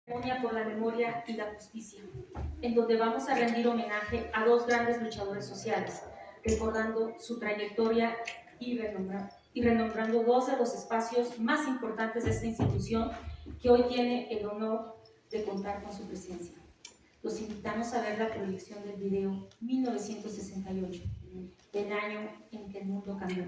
Ceremonia por la memoria y la justicia, en donde vamos a rendir homenaje a dos grandes luchadores sociales, recordando su trayectoria y renombrando dos de los espacios más importantes de esta institución que hoy tiene el honor de contar con su presencia. Los invitamos a ver la proyección del video 1968, el año en que el mundo cambió.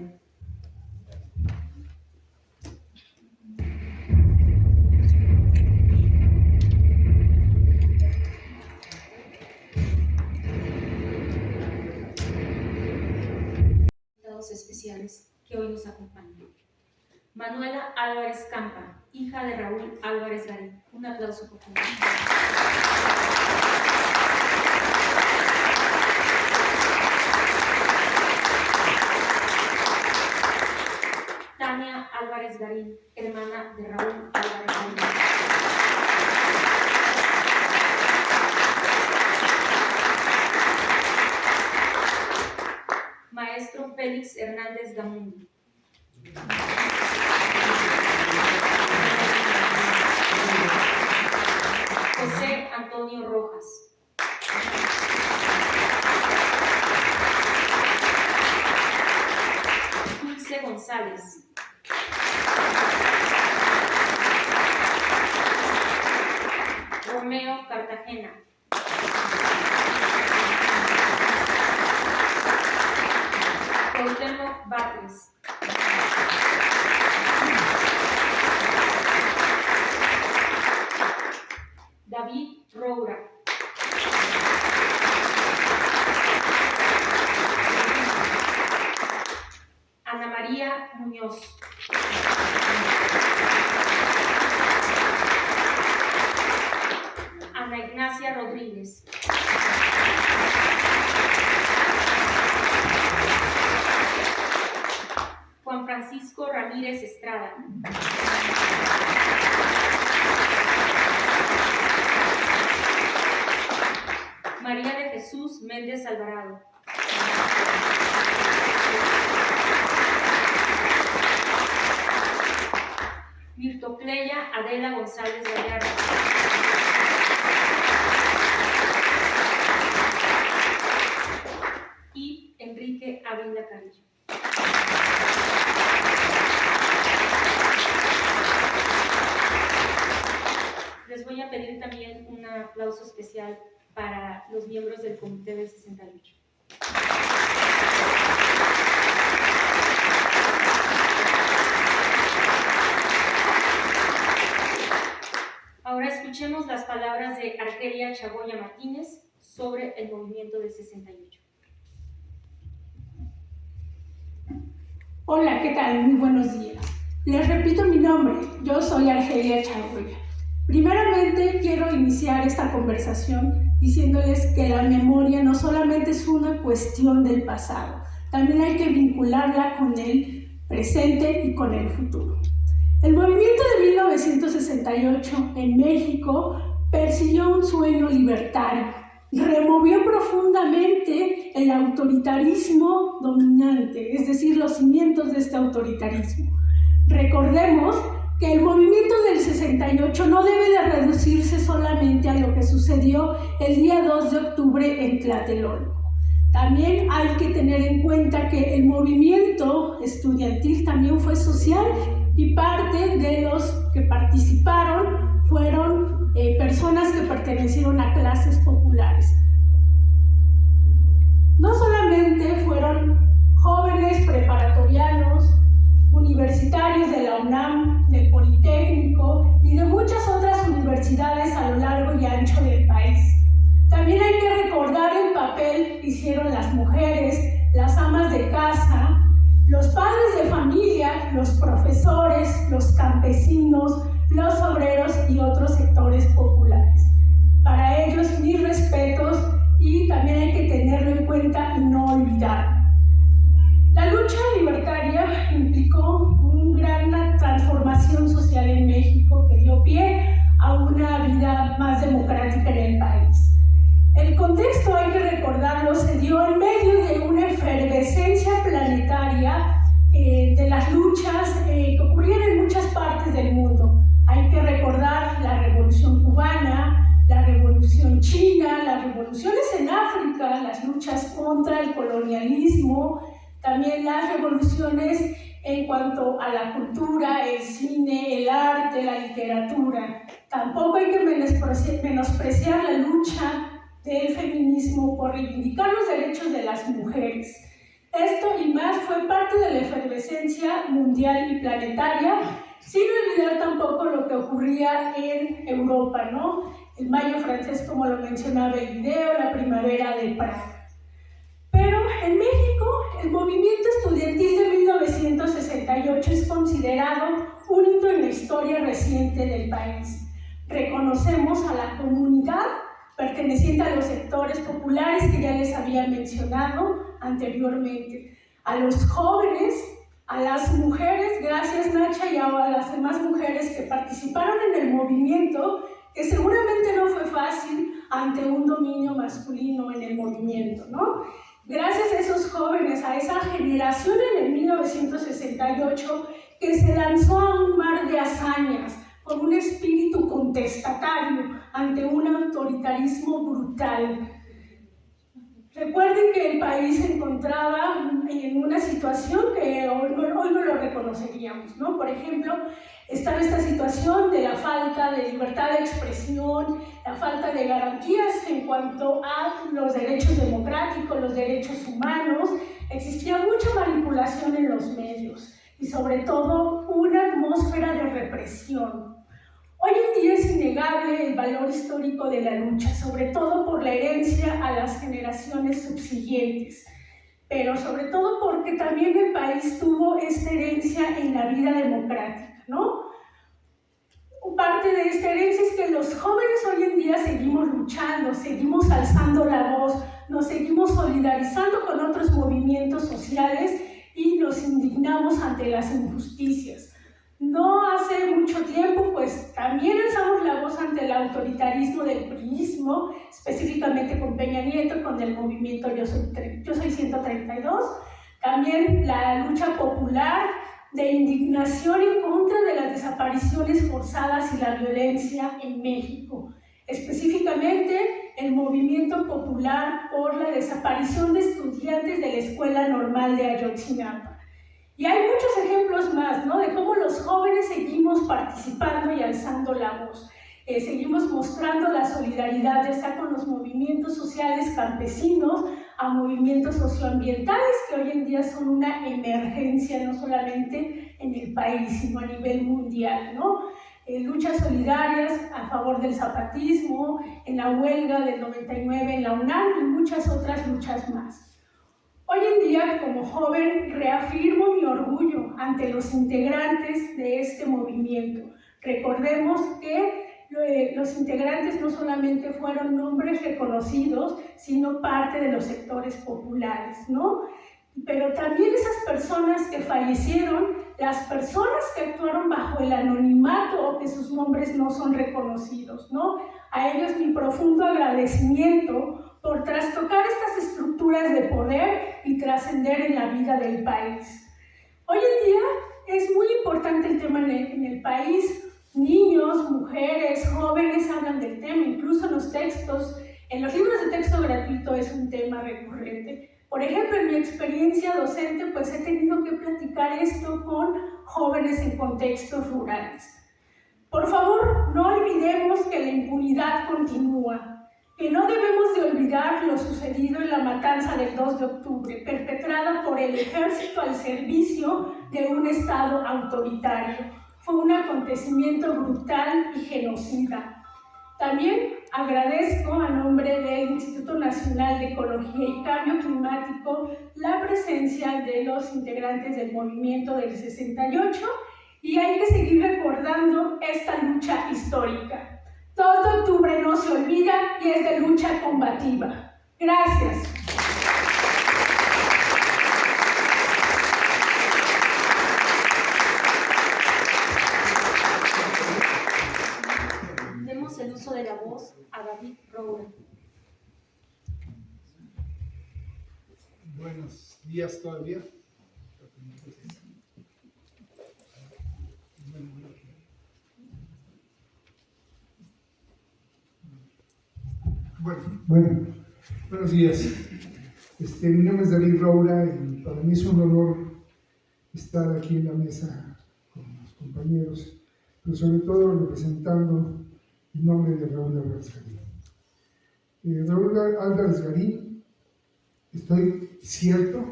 Especiales que hoy nos acompañan. Manuela Álvarez Campa, hija de Raúl Álvarez Garín. Un aplauso, por favor. Tania Álvarez Garín, hermana de Raúl Álvarez Garín. Maestro Félix Hernández Gamundi. José Antonio Rojas. Dulce González. Romeo Cartagena. Cuauhtémoc Batres. David Roura. Ana María Muñoz. Ana Ignacia Rodríguez. Juan Francisco Ramírez Estrada. María de Jesús Méndez Alvarado. Mirtocleya Adela González Gallardo. Y Enrique Ávila Carrillo. Les voy a pedir también un aplauso especial para los miembros del Comité del 68. Ahora escuchemos las palabras de Argelia Chagoya Martínez sobre el movimiento del 68. Hola, ¿qué tal? Muy buenos días. Les repito mi nombre, yo soy Argelia Chagoya. Primeramente, quiero iniciar esta conversación diciéndoles que la memoria no solamente es una cuestión del pasado, también hay que vincularla con el presente y con el futuro. El movimiento de 1968 en México persiguió un sueño libertario, removió profundamente el autoritarismo dominante, es decir, los cimientos de este autoritarismo. Recordemos que el movimiento del 68 no debe de reducirse solamente a lo que sucedió el día 2 de octubre en Tlatelolco. También hay que tener en cuenta que el movimiento estudiantil también fue social y parte de los que participaron fueron personas que pertenecieron a clases populares. No solamente fueron jóvenes preparatorianos, universitarios de la UNAM, del Politécnico y de muchas otras universidades a lo largo y ancho del país. También hay que recordar el papel que hicieron las mujeres, las amas de casa, los padres de familia, los profesores, los campesinos, los obreros y otros sectores populares. Para ellos, mis respetos y también hay que tenerlo en cuenta y no olvidarlo. La lucha libertaria implicó una gran transformación social en México que dio pie a una vida más democrática en el país. El contexto, hay que recordarlo, se dio en medio de una efervescencia planetaria de las luchas que ocurrían en muchas partes del mundo. en China, las revoluciones en África, las luchas contra el colonialismo, también las revoluciones en cuanto a la cultura, el cine, el arte, la literatura. Tampoco hay que menospreciar la lucha del feminismo por reivindicar los derechos de las mujeres. Esto y más fue parte de la efervescencia mundial y planetaria, sin olvidar tampoco lo que ocurría en Europa, ¿no? El Mayo francés, como lo mencionaba el video, la Primavera de Praga. Pero en México, el movimiento estudiantil de 1968 es considerado un hito en la historia reciente del país. Reconocemos a la comunidad perteneciente a los sectores populares que ya les había mencionado anteriormente, a los jóvenes, a las mujeres, gracias Nacha, y a las demás mujeres que participaron en el movimiento, que seguramente no fue fácil ante un dominio masculino en el movimiento, ¿no? Gracias a esos jóvenes, a esa generación en el 1968 que se lanzó a un mar de hazañas con un espíritu contestatario ante un autoritarismo brutal. Recuerden que el país se encontraba en una situación que hoy no lo reconoceríamos, ¿no? Por ejemplo, estaba esta situación de la falta de libertad de expresión, la falta de garantías en cuanto a los derechos democráticos, los derechos humanos. Existía mucha manipulación en los medios y sobre todo una atmósfera de represión. Hoy en día es innegable el valor histórico de la lucha, sobre todo por la herencia a las generaciones subsiguientes, pero sobre todo porque también el país tuvo esta herencia en la vida democrática, ¿no? Parte de esta herencia es que los jóvenes hoy en día seguimos luchando, seguimos alzando la voz, nos seguimos solidarizando con otros movimientos sociales y nos indignamos ante las injusticias. No hace mucho tiempo, pues también alzamos la voz ante el autoritarismo del priismo, específicamente con Peña Nieto, con el movimiento Yo Soy 132. También la lucha popular de indignación en contra de las desapariciones forzadas y la violencia en México. Específicamente, el movimiento popular por la desaparición de estudiantes de la Escuela Normal de Ayotzinapa. Y hay muchos ejemplos más, ¿no? De cómo los jóvenes seguimos participando y alzando la voz. Seguimos mostrando la solidaridad ya sea con los movimientos sociales campesinos, a movimientos socioambientales que hoy en día son una emergencia no solamente en el país, sino a nivel mundial, ¿no? Luchas solidarias a favor del zapatismo, en la huelga del 99 en la UNAM y muchas otras luchas más. Hoy en día, como joven, reafirmo mi orgullo ante los integrantes de este movimiento. Recordemos que los integrantes no solamente fueron nombres reconocidos, sino parte de los sectores populares, ¿no? Pero también esas personas que fallecieron, las personas que actuaron bajo el anonimato o que sus nombres no son reconocidos, ¿no? A ellos mi profundo agradecimiento por trastocar estas estructuras de poder y trascender en la vida del país. Hoy en día es muy importante el tema en el país. Niños, mujeres, jóvenes hablan del tema, incluso en los textos, en los libros de texto gratuito es un tema recurrente. Por ejemplo, en mi experiencia docente, pues he tenido que platicar esto con jóvenes en contextos rurales. Por favor, no olvidemos que la impunidad continúa, que no debemos de olvidar lo sucedido en la matanza del 2 de octubre, perpetrada por el ejército al servicio de un Estado autoritario. Fue un acontecimiento brutal y genocida. También agradezco a nombre del Instituto Nacional de Ecología y Cambio Climático la presencia de los integrantes del movimiento del 68 y hay que seguir recordando esta lucha histórica. 2 de octubre no se olvida y es de lucha combativa. Gracias. Demos el uso de la voz a David Roura. Buenos días todavía. Bueno, buenos días. Mi nombre es David Roura y para mí es un honor estar aquí en la mesa con los compañeros, pero sobre todo representando el nombre de Raúl Álvarez Garín. Raúl Álvarez Garín, estoy cierto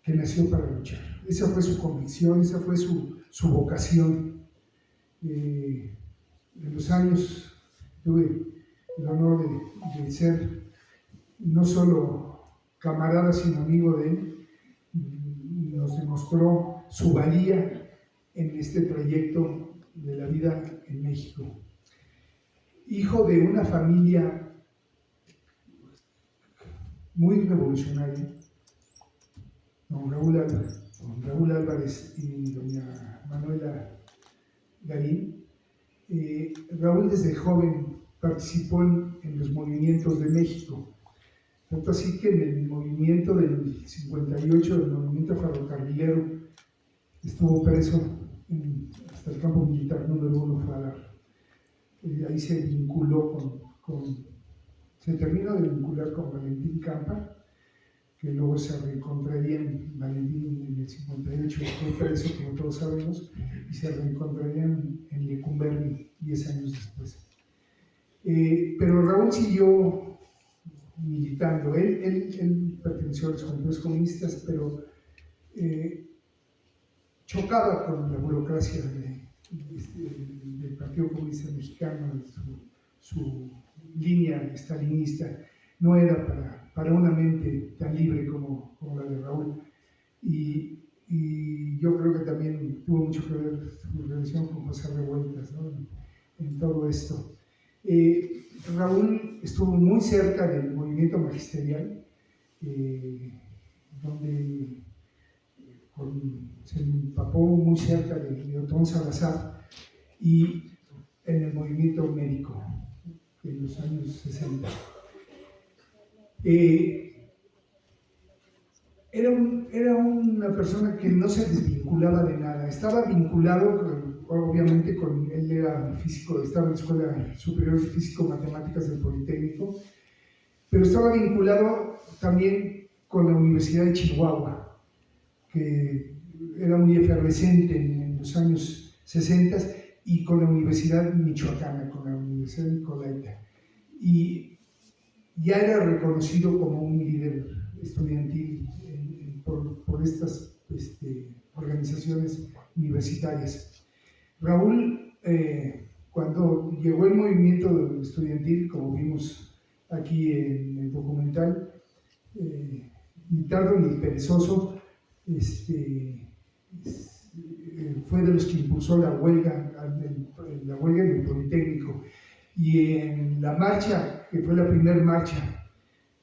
que nació para luchar. Esa fue su convicción, esa fue su vocación. En los años tuve el honor de ser no solo camarada, sino amigo de él. Nos demostró su valía en este proyecto de la vida en México. Hijo de una familia muy revolucionaria, don Raúl Álvarez y doña Manuela Garín. Raúl desde joven participó en los movimientos de México, tanto así que en el movimiento del 58, el movimiento ferrocarrilero, estuvo preso hasta el campo militar número 1 fue a dar. Ahí se vinculó se terminó de vincular con Valentín Campa, que luego se reencontrarían. Valentín en el 58 fue preso, como todos sabemos, y se reencontrarían en Lecumberri 10 años después. Pero Raúl siguió militando. Él perteneció a los Juventudes Comunistas, pero chocaba con la burocracia del Partido Comunista Mexicano. Su línea estalinista no era para una mente tan libre como la de Raúl. Y yo creo que también tuvo mucho que ver su relación con José Revueltas, ¿no? En todo esto. Raúl estuvo muy cerca del movimiento magisterial, donde se empapó muy cerca de Otón Salazar, y en el movimiento médico en los años 60. Era una persona que no se desvinculaba de nada. Estaba vinculado, obviamente, él era físico, estaba en la Escuela Superior de Físico-Matemáticas del Politécnico, pero estaba vinculado también con la Universidad de Chihuahua, que era muy efervescente en los años 60, y con la Universidad Michoacana, con la Universidad Nicolaita. Y ya era reconocido como un líder estudiantil por estas organizaciones universitarias. Raúl, cuando llegó el movimiento estudiantil, como vimos aquí en el documental, ni tardo ni perezoso, fue de los que impulsó la huelga en el Politécnico. Y en la marcha, que fue la primera marcha,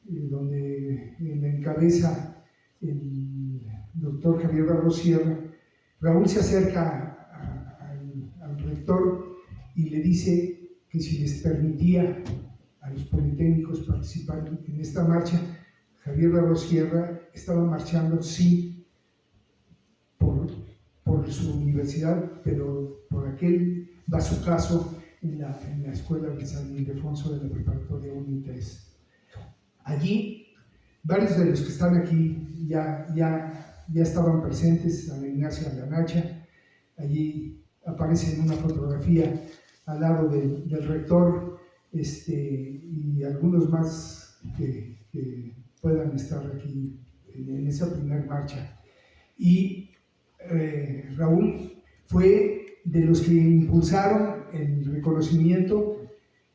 donde la encabeza el doctor Javier Barros Sierra, Raúl se acerca al rector y le dice que si les permitía a los politécnicos participar en esta marcha. Javier Barros Sierra estaba marchando, sí, por su universidad, pero por aquel bazucazo en la escuela de San Ildefonso de la Preparatoria 1 y 3. Allí, varios de los que están aquí ya estaban presentes, Ana Ignacia Ganacha. Allí aparece en una fotografía al lado del rector, y algunos más que puedan estar aquí en esa primera marcha. Y Raúl fue de los que impulsaron el reconocimiento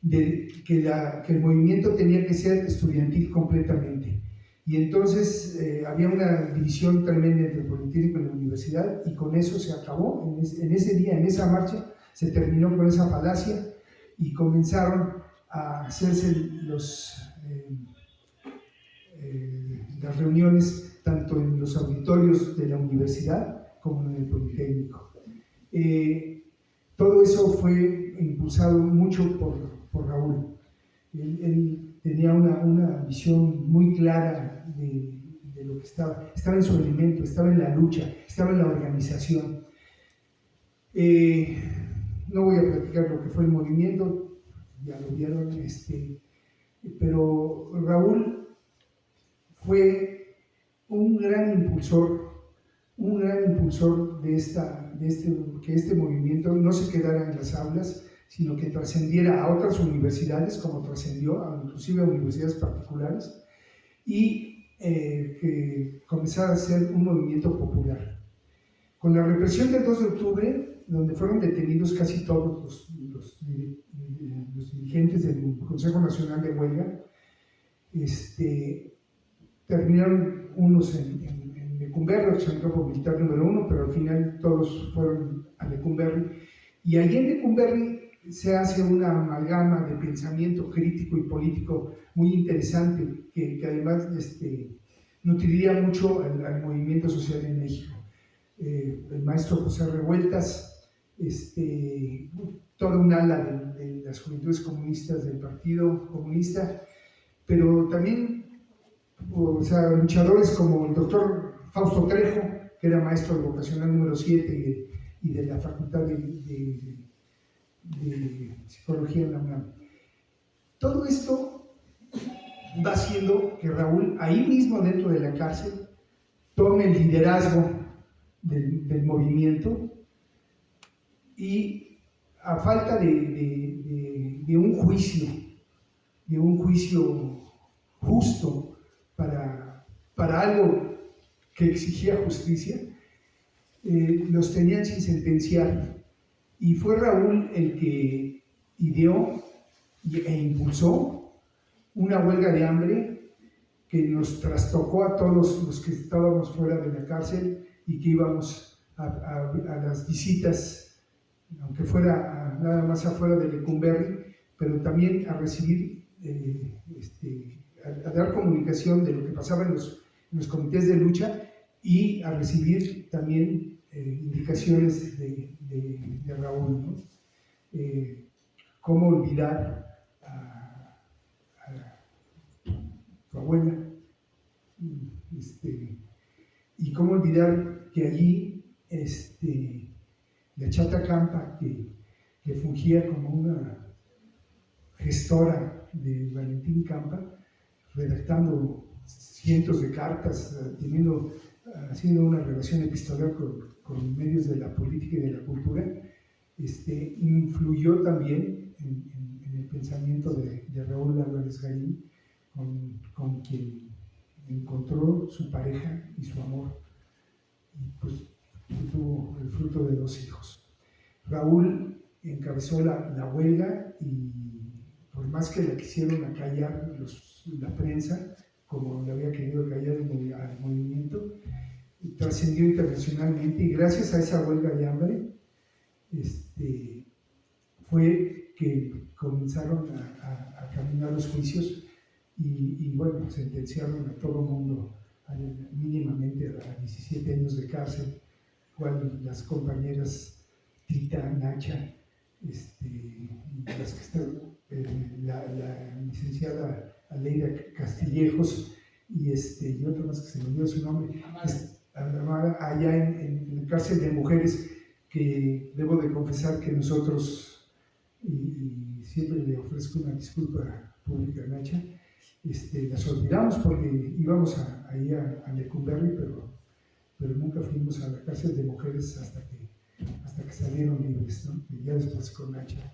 de que el movimiento tenía que ser estudiantil completamente. Y entonces había una división tremenda entre el Politécnico y la universidad, y con eso se acabó. En ese día, en esa marcha, se terminó con esa falacia y comenzaron a hacerse las reuniones tanto en los auditorios de la universidad como en el Politécnico. Todo eso fue impulsado mucho por Raúl. Él tenía una visión muy clara de lo que estaba en su elemento, estaba en la lucha, estaba en la organización. No voy a platicar lo que fue el movimiento, ya lo vieron, pero Raúl fue un gran impulsor de que este movimiento no se quedara en las aulas, sino que trascendiera a otras universidades, como trascendió inclusive a universidades particulares, y que comenzara a ser un movimiento popular. Con la represión del 2 de octubre, donde fueron detenidos casi todos los dirigentes del Consejo Nacional de Huelga, terminaron unos en Lecumberri, que es el campo militar número 1, pero al final todos fueron a Lecumberri. Y allí en Lecumberri se hace una amalgama de pensamiento crítico y político muy interesante, que además nutriría mucho al movimiento social en México. El maestro José Revueltas, toda un ala de las juventudes comunistas del Partido Comunista, pero también luchadores como el doctor Fausto Trejo, que era maestro del vocacional número 7 y de la Facultad de Psicología en la UNAM. Todo esto va haciendo que Raúl, ahí mismo dentro de la cárcel, tome el liderazgo del movimiento, y a falta de un juicio justo para algo que exigía justicia, los tenían sin sentenciar, y fue Raúl el que ideó e impulsó una huelga de hambre que nos trastocó a todos los que estábamos fuera de la cárcel y que íbamos a las visitas, aunque fuera nada más afuera de Lecumberri, pero también a recibir, a dar comunicación de lo que pasaba en los comités de lucha, y a recibir también indicaciones de Raúl, ¿no? Cómo olvidar a tu abuela, y cómo olvidar que allí la Chata Campa, que fungía como una gestora de Valentín Campa, redactando cientos de cartas, haciendo una relación epistolar con medios de la política y de la cultura, influyó también en el pensamiento de Raúl Álvarez Garín, con quien encontró su pareja y su amor, y pues tuvo el fruto de 2 hijos. Raúl encabezó la huelga, y por más que la quisieron acallar la prensa, como le había querido callar al movimiento, trascendió internacionalmente, y gracias a esa huelga de hambre fue que comenzaron a caminar los juicios, y bueno, sentenciaron a todo el mundo mínimamente a 17 años de cárcel, cual las compañeras Tita, Nacha, y las que están, la licenciada Aleida Castillejos, y otra más que se me olvidó su nombre, allá en la cárcel de mujeres, que debo de confesar que nosotros, y siempre le ofrezco una disculpa pública a Nacha, las olvidamos porque íbamos ahí a Lecumberri, pero nunca fuimos a la cárcel de mujeres hasta que salieron libres, ¿no? Y ya después con Nacha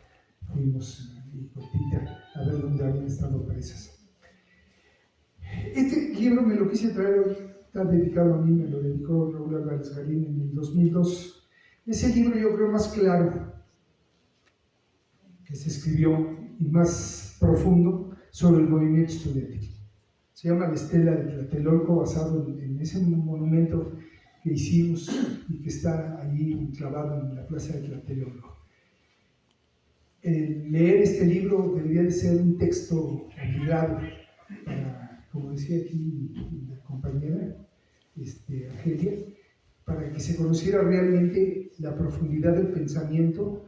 fuimos, y con Tita, a ver dónde habían estado presas. Este libro me lo quise traer hoy, está dedicado a mí, me lo dedicó Raúl Álvarez Garín en el 2002. Es el libro, yo creo, más claro que se escribió y más profundo sobre el movimiento estudiantil. Se llama La Estela de Tlatelolco, basado en ese monumento que hicimos y que está allí clavado en la plaza de Tlatelolco. Leer este libro debería de ser un texto obligado para, como decía aquí la compañera Argelia, para que se conociera realmente la profundidad del pensamiento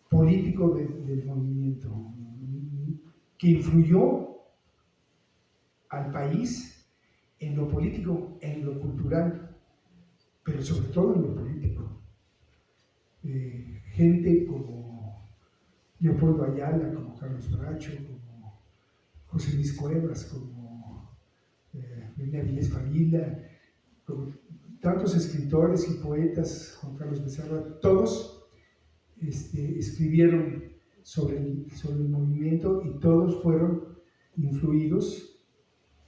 político del movimiento, que influyó al país en lo político, en lo cultural, pero sobre todo en lo político. Gente como Leopoldo Ayala, como Carlos Bracho, José Luis Cuevas, como René Avilés Favila, como tantos escritores y poetas, Juan Carlos Becerra, todos escribieron sobre el movimiento y todos fueron influidos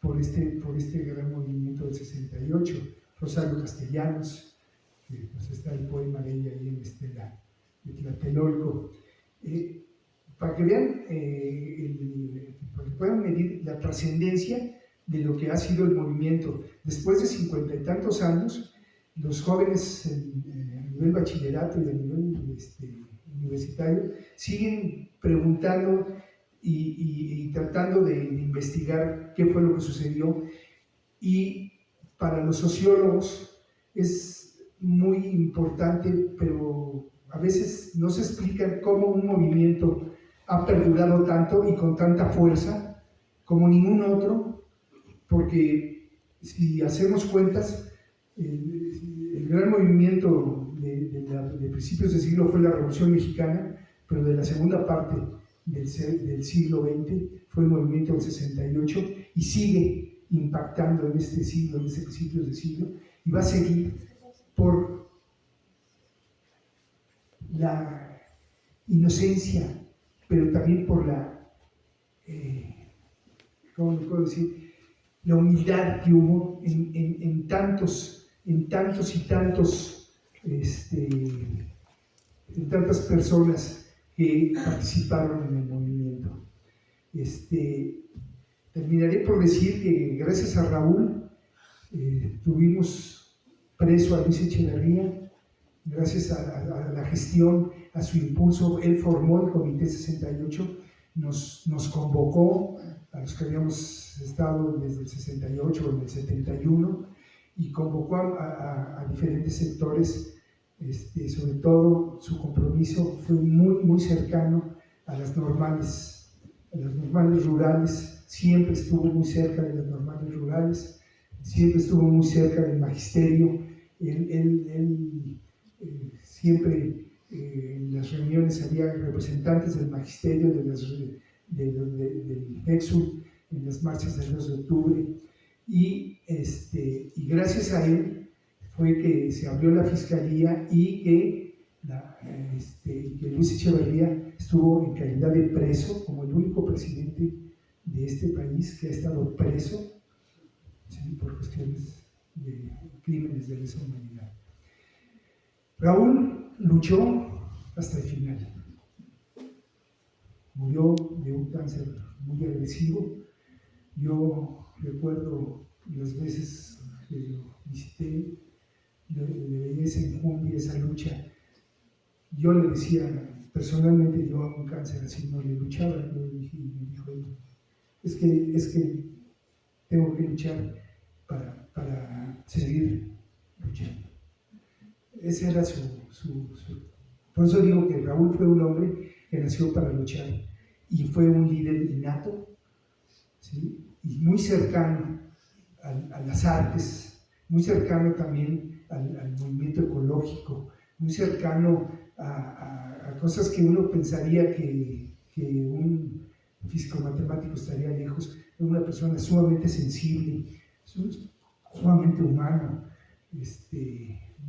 por este gran movimiento del 68. Rosario Castellanos, que pues está el poema de ella ahí en de Tlatelolco. Para que vean, para que puedan medir la trascendencia de lo que ha sido el movimiento. Después de 50 y tantos años, los jóvenes a nivel bachillerato y a nivel universitario siguen preguntando y tratando de investigar qué fue lo que sucedió. Y para los sociólogos es muy importante, pero a veces no se explica cómo un movimiento ha perdurado tanto y con tanta fuerza como ningún otro, porque si hacemos cuentas, el gran movimiento de principios del siglo fue la Revolución Mexicana, pero de la segunda parte del siglo XX fue el movimiento del 68 y sigue impactando en este siglo, en este principios de siglo, y va a seguir por la inocencia, pero también por la, ¿cómo le puedo decir?, la humildad que hubo en tantas personas que participaron en el movimiento. Terminaré por decir que gracias a Raúl tuvimos preso a Luis Echeverría, gracias a la gestión, a su impulso. Él formó el Comité 68, nos convocó a los que habíamos estado desde el 68 o en el 71 y convocó a diferentes sectores. Sobre todo su compromiso fue muy cercano a las normales rurales, siempre estuvo muy cerca de las normales rurales, siempre estuvo muy cerca del magisterio. Él siempre en las reuniones había representantes del magisterio, del Nexum, en las marchas del 2 de octubre, y gracias a él fue que se abrió la fiscalía y que Luis Echeverría estuvo en calidad de preso, como el único presidente de este país que ha estado preso, ¿sí?, por cuestiones de crímenes de lesa humanidad. Raúl luchó hasta el final. Murió de un cáncer muy agresivo. Yo recuerdo las veces que lo visité, le veía esa enjundia, esa lucha. Yo le decía, personalmente, yo a un cáncer así no le luchaba. Y me dijo, es que tengo que luchar para seguir luchando. Ese era Por eso digo que Raúl fue un hombre que nació para luchar y fue un líder innato, ¿sí?, y muy cercano a las artes, muy cercano también al movimiento ecológico, muy cercano a cosas que uno pensaría que un físico matemático estaría lejos. Era una persona sumamente sensible, sumamente humano,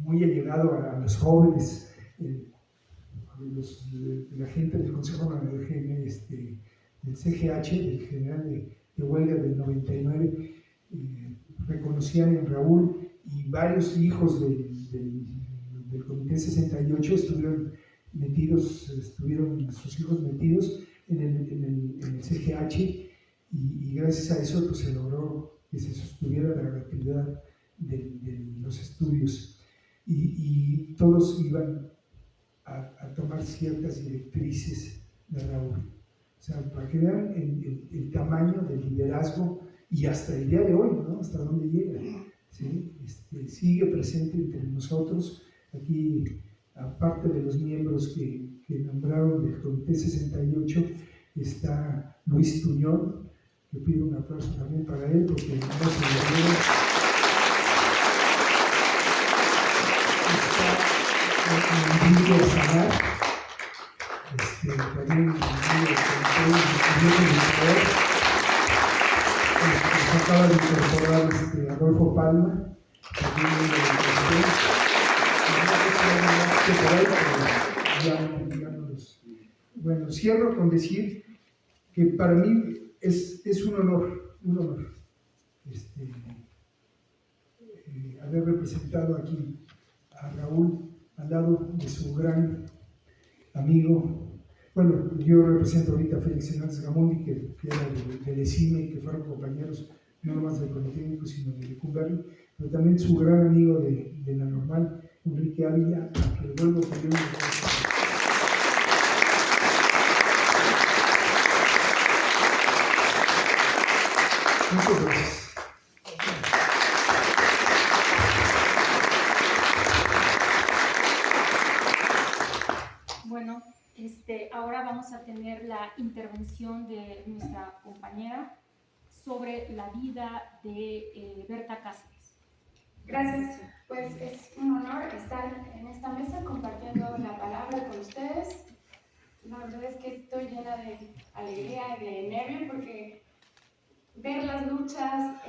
muy allegado a los jóvenes, la gente del Consejo del CGH, del general de huelga del 99, reconocían en Raúl, y varios hijos del Comité 68 estuvieron sus hijos metidos en el CGH, y gracias a eso pues, se logró que se sostuviera la gratuidad de los estudios, y todos iban a tomar ciertas directrices de Raúl. O sea, para que vean el tamaño del liderazgo, y hasta el día de hoy, ¿no?, hasta dónde llega, ¿sí? Sigue presente entre nosotros. Aquí, aparte de los miembros que nombraron del Comité 68, está Luis Tuñón, que pido un aplauso también para él, porque no se lo dio. Está Enrique Zagar, también el comité nos acaba de incorporar Adolfo Palma, también bueno, cierro con decir que para mí es un honor haber representado aquí a Raúl al lado de su gran amigo. Bueno, yo represento ahorita a Félix Hernández Gamondi, que era del ECIME, que fueron compañeros no nomás del Politécnico, sino de Lecumberri, pero también su gran amigo de la Normal, Enrique Ávila, a que le vuelvo a pedir un aplauso. Muchas gracias. Bueno, ahora vamos a tener la intervención de nuestra compañera sobre la vida de Berta Cáceres. Gracias, pues es un honor estar en esta mesa compartiendo la palabra con ustedes. La verdad es que estoy llena de alegría y de nervio porque ver las luchas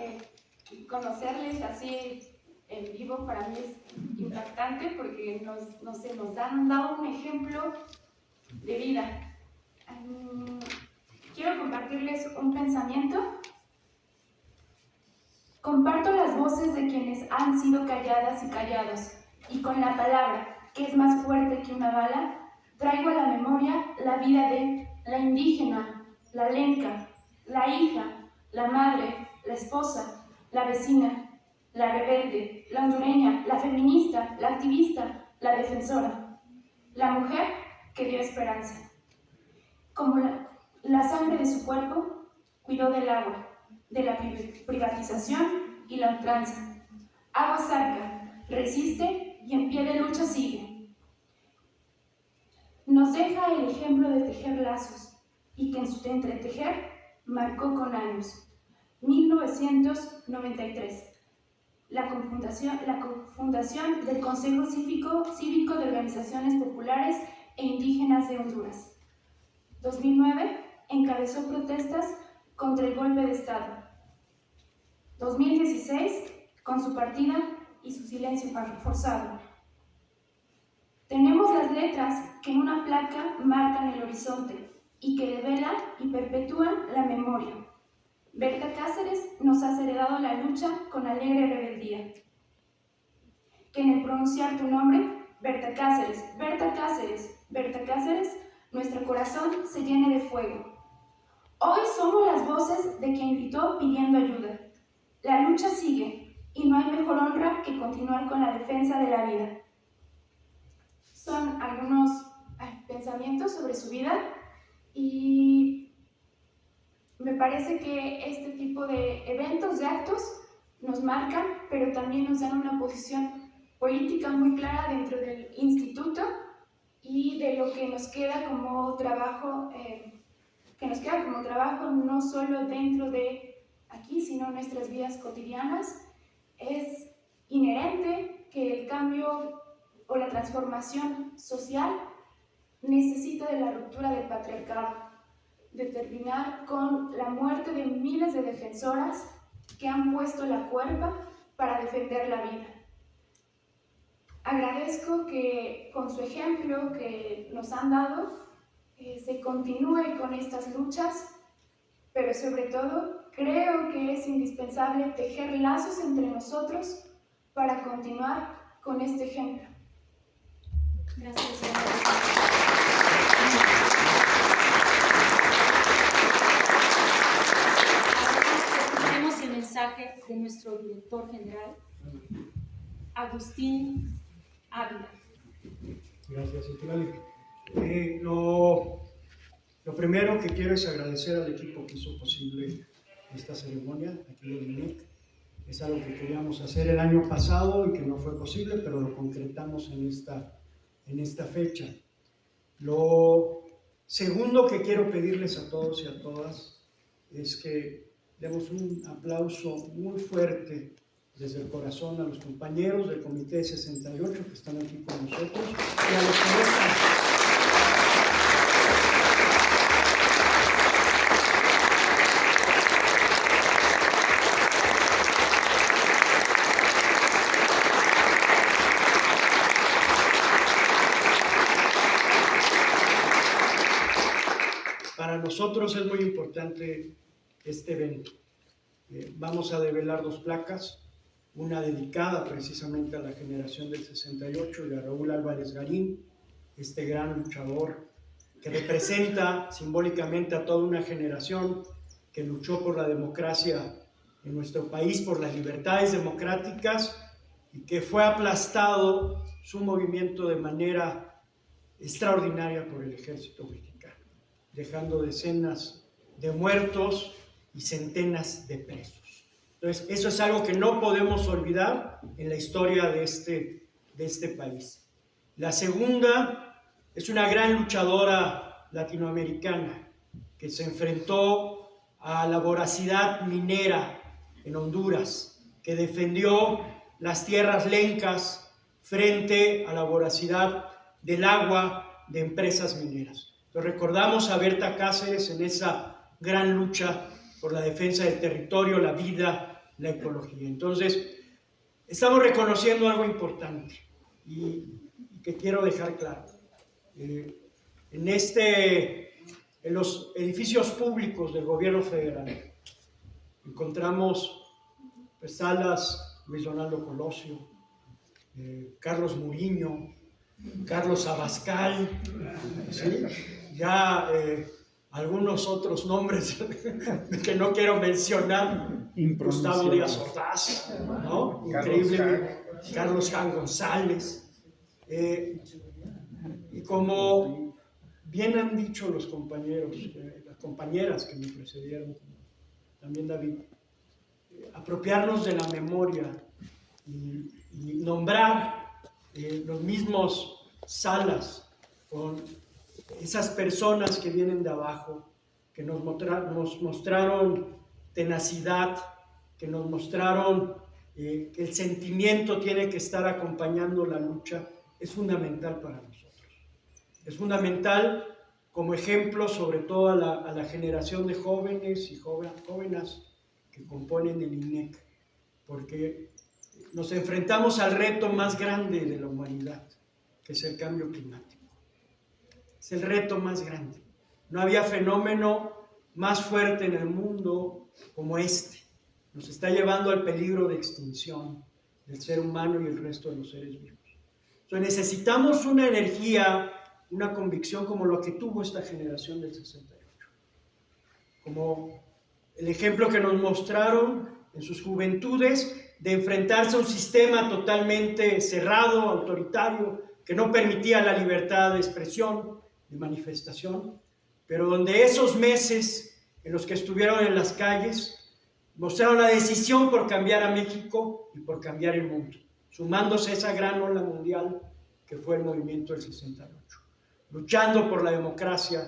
y conocerles así en vivo para mí es impactante porque nos han dado un ejemplo de vida. Quiero compartirles un pensamiento. Comparto las voces de quienes han sido calladas y callados, y con la palabra, que es más fuerte que una bala, traigo a la memoria la vida de la indígena, la lenca, la hija, la madre, la esposa, la vecina, la rebelde, la hondureña, la feminista, la activista, la defensora, la mujer que dio esperanza. Como la sangre de su cuerpo, cuidó del agua, de la privatización y la ultranza. Agua Zarca, resiste y en pie de lucha sigue. Nos deja el ejemplo de tejer lazos y que en su entretejer marcó con años. 1993. La confundación del Consejo Cívico de Organizaciones Populares e Indígenas de Honduras. 2009. Encabezó protestas contra el golpe de Estado. 2016, con su partida y su silencio forzado. Tenemos las letras que en una placa marcan el horizonte y que develan y perpetúan la memoria. Berta Cáceres nos ha heredado la lucha con alegre rebeldía. Que en el pronunciar tu nombre, Berta Cáceres, Berta Cáceres, Berta Cáceres, nuestro corazón se llene de fuego. Hoy somos las voces de quien gritó pidiendo ayuda. La lucha sigue y no hay mejor honra que continuar con la defensa de la vida. Son algunos pensamientos sobre su vida y me parece que este tipo de eventos, de actos, nos marcan, pero también nos dan una posición política muy clara dentro del instituto y de lo que nos queda como trabajo, no solo dentro de aquí, sino en nuestras vidas cotidianas. Es inherente que el cambio o la transformación social necesita de la ruptura del patriarcado, de terminar con la muerte de miles de defensoras que han puesto la cuerpa para defender la vida. Agradezco que con su ejemplo que nos han dado se continúe con estas luchas, pero sobre todo creo que es indispensable tejer lazos entre nosotros para continuar con este ejemplo. Gracias, Ahora escuchemos el mensaje de nuestro director general, Agustín Ávila. Gracias, Iturali. Lo primero que quiero es agradecer al equipo que hizo posible esta ceremonia aquí en INEC. Es algo que queríamos hacer el año pasado y que no fue posible, pero lo concretamos en esta fecha. Lo segundo que quiero pedirles a todos y a todas es que demos un aplauso muy fuerte desde el corazón a los compañeros del Comité 68 que están aquí con nosotros y a los que no están. nosotros es muy importante este evento. Vamos a develar 2 placas, una dedicada precisamente a la generación del 68 y a Raúl Álvarez Garín, este gran luchador que representa simbólicamente a toda una generación que luchó por la democracia en nuestro país, por las libertades democráticas, y que fue aplastado su movimiento de manera extraordinaria por el ejército mexicano, dejando decenas de muertos y centenas de presos. Entonces, eso es algo que no podemos olvidar en la historia de este país. La segunda es una gran luchadora latinoamericana que se enfrentó a la voracidad minera en Honduras, que defendió las tierras lencas frente a la voracidad del agua de empresas mineras. Entonces, recordamos a Berta Cáceres en esa gran lucha por la defensa del territorio, la vida, la ecología. Entonces, estamos reconociendo algo importante y que quiero dejar claro. En los edificios públicos del gobierno federal encontramos pues, salas Luis Donaldo Colosio, Carlos Muriño, Carlos Abascal, ¿sí? Ya algunos otros nombres que no quiero mencionar, Gustavo Díaz Ordaz, ¿no? Increíble, Carlos Jan González. Y como bien han dicho los compañeros, las compañeras que me precedieron, también David, apropiarnos de la memoria y nombrar los mismos salas con esas personas que vienen de abajo, que nos mostraron tenacidad, que nos mostraron que el sentimiento tiene que estar acompañando la lucha, es fundamental para nosotros. Es fundamental como ejemplo, sobre todo a la generación de jóvenes y jóvenes que componen el INEC, porque nos enfrentamos al reto más grande de la humanidad, que es el cambio climático. Es el reto más grande. No había fenómeno más fuerte en el mundo como este. Nos está llevando al peligro de extinción del ser humano y el resto de los seres vivos. Entonces necesitamos una energía, una convicción como lo que tuvo esta generación del 68. Como el ejemplo que nos mostraron en sus juventudes de enfrentarse a un sistema totalmente cerrado, autoritario, que no permitía la libertad de expresión, de manifestación, pero donde esos meses en los que estuvieron en las calles mostraron la decisión por cambiar a México y por cambiar el mundo, sumándose a esa gran ola mundial que fue el movimiento del 68, luchando por la democracia,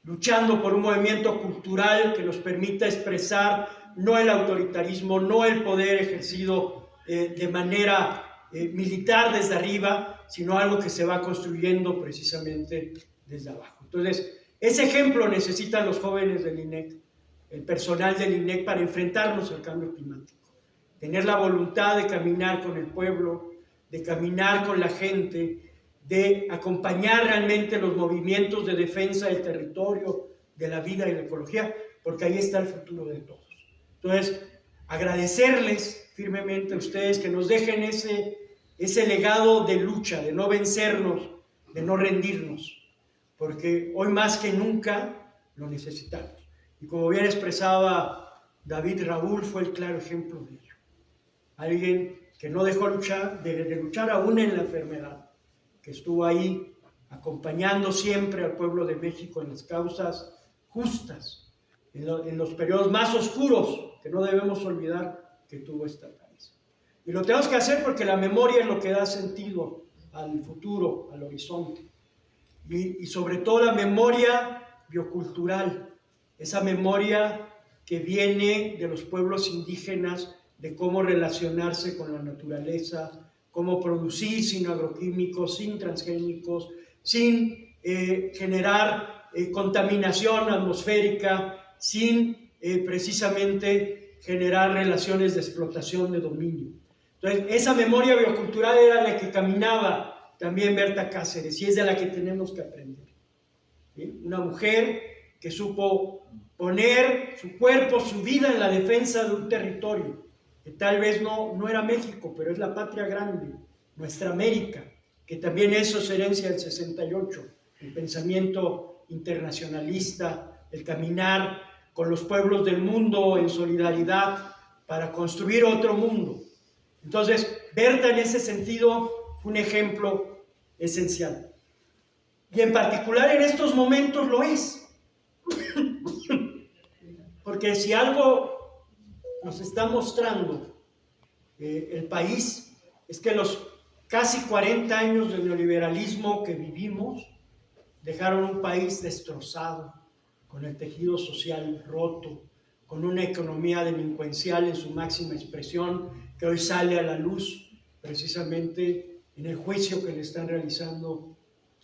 luchando por un movimiento cultural que nos permita expresar no el autoritarismo, no el poder ejercido de manera militar desde arriba, sino algo que se va construyendo precisamente desde abajo. Entonces, ese ejemplo necesitan los jóvenes del INEC, el personal del INEC, para enfrentarnos al cambio climático. Tener la voluntad de caminar con el pueblo, de caminar con la gente, de acompañar realmente los movimientos de defensa del territorio, de la vida y la ecología, porque ahí está el futuro de todos. Entonces, agradecerles firmemente a ustedes que nos dejen ese legado de lucha, de no vencernos, de no rendirnos, porque hoy más que nunca lo necesitamos. Y como bien expresaba David, Raúl fue el claro ejemplo de ello. Alguien que no dejó de luchar aún en la enfermedad, que estuvo ahí acompañando siempre al pueblo de México en las causas justas, en los periodos más oscuros que no debemos olvidar que tuvo esta país. Y lo tenemos que hacer porque la memoria es lo que da sentido al futuro, al horizonte. Y sobre todo la memoria biocultural, esa memoria que viene de los pueblos indígenas, de cómo relacionarse con la naturaleza, cómo producir sin agroquímicos, sin transgénicos, sin generar contaminación atmosférica, sin precisamente generar relaciones de explotación, de dominio. Entonces, esa memoria biocultural era la que caminaba también Berta Cáceres, y es de la que tenemos que aprender. ¿Sí? Una mujer que supo poner su cuerpo, su vida en la defensa de un territorio, que tal vez no era México, pero es la patria grande, nuestra América, que también eso es herencia del 68, el pensamiento internacionalista, el caminar con los pueblos del mundo en solidaridad para construir otro mundo. Entonces, Berta en ese sentido fue un ejemplo esencial. Y en particular en estos momentos lo es. Porque si algo nos está mostrando el país, es que los casi 40 años del neoliberalismo que vivimos dejaron un país destrozado, con el tejido social roto, con una economía delincuencial en su máxima expresión, que hoy sale a la luz precisamente en el juicio que le están realizando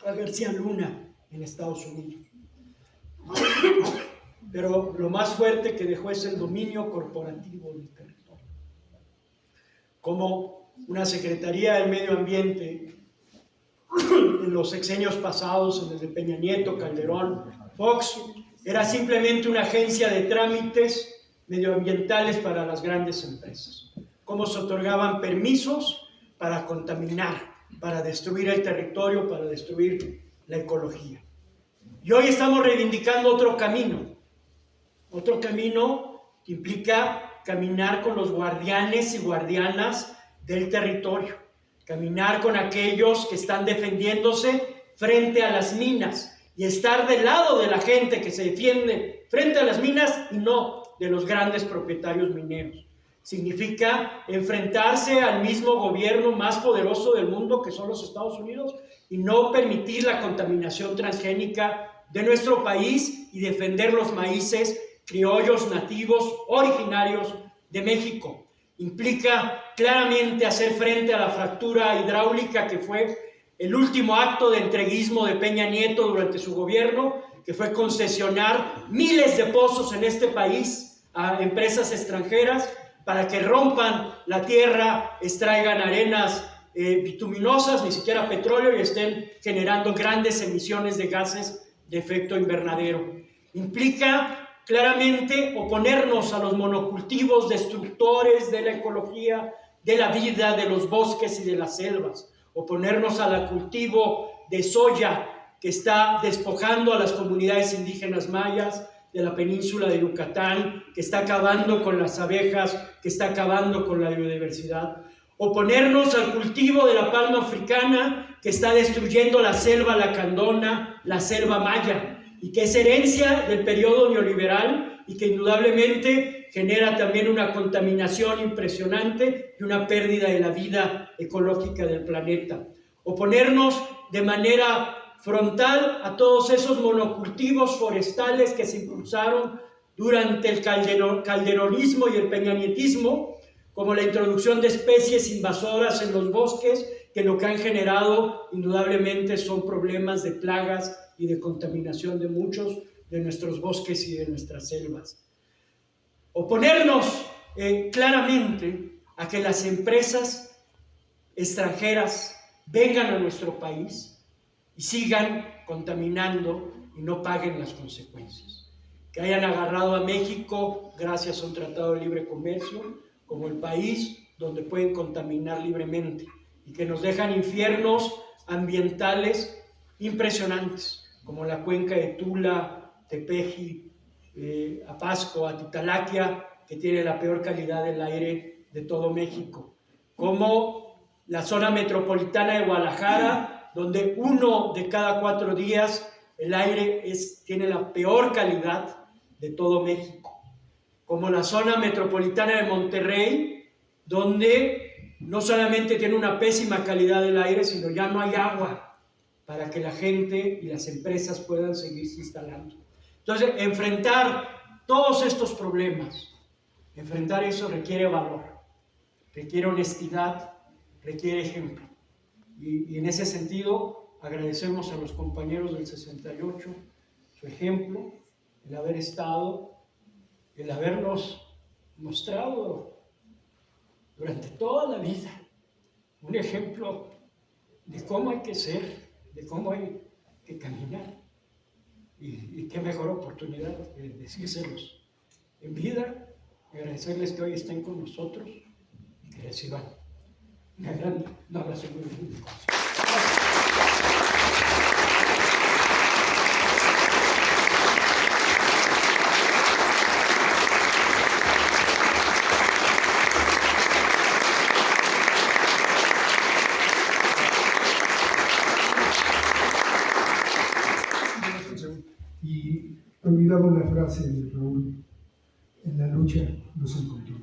a García Luna en Estados Unidos. Pero lo más fuerte que dejó es el dominio corporativo del territorio. Como una Secretaría del Medio Ambiente en los sexenios pasados, en el de Peña Nieto, Calderón, Fox, era simplemente una agencia de trámites medioambientales para las grandes empresas. Cómo se otorgaban permisos para contaminar, para destruir el territorio, para destruir la ecología. Y hoy estamos reivindicando otro camino que implica caminar con los guardianes y guardianas del territorio, caminar con aquellos que están defendiéndose frente a las minas y estar del lado de la gente que se defiende frente a las minas y no de los grandes propietarios mineros. Significa enfrentarse al mismo gobierno más poderoso del mundo, que son los Estados Unidos, y no permitir la contaminación transgénica de nuestro país y defender los maíces criollos nativos originarios de México. Implica claramente hacer frente a la fractura hidráulica, que fue el último acto de entreguismo de Peña Nieto durante su gobierno, que fue concesionar miles de pozos en este país a empresas extranjeras para que rompan la tierra, extraigan arenas bituminosas, ni siquiera petróleo, y estén generando grandes emisiones de gases de efecto invernadero. Implica claramente oponernos a los monocultivos destructores de la ecología, de la vida, de los bosques y de las selvas, oponernos al cultivo de soya que está despojando a las comunidades indígenas mayas de la península de Yucatán, que está acabando con las abejas, que está acabando con la biodiversidad, oponernos al cultivo de la palma africana que está destruyendo la selva lacandona, la selva maya, y que es herencia del periodo neoliberal y que indudablemente genera también una contaminación impresionante y una pérdida de la vida ecológica del planeta. Oponernos de manera frontal a todos esos monocultivos forestales que se impulsaron durante el calderonismo y el peñanietismo, como la introducción de especies invasoras en los bosques, que lo que han generado indudablemente son problemas de plagas y de contaminación de muchos de nuestros bosques y de nuestras selvas. Oponernos claramente a que las empresas extranjeras vengan a nuestro país y sigan contaminando y no paguen las consecuencias. Que hayan agarrado a México, gracias a un tratado de libre comercio, como el país donde pueden contaminar libremente y que nos dejan infiernos ambientales impresionantes, como la cuenca de Tula, Tepeji, Apasco, Atitalaquia, que tiene la peor calidad del aire de todo México, como la zona metropolitana de Guadalajara, donde 1 de cada 4 días el aire tiene la peor calidad de todo México, como la zona metropolitana de Monterrey, donde no solamente tiene una pésima calidad del aire, sino ya no hay agua para que la gente y las empresas puedan seguirse instalando. Entonces, enfrentar todos estos problemas, enfrentar eso requiere valor, requiere honestidad, requiere ejemplo. Y en ese sentido, agradecemos a los compañeros del 68 su ejemplo, el haber estado, el habernos mostrado durante toda la vida un ejemplo de cómo hay que ser, de cómo hay que caminar. y qué mejor oportunidad que decírselos en vida, agradecerles que hoy estén con nosotros y que reciban una gran abrazo muy grande. Y olvidaba una frase de Raúl: en la lucha nos encontramos.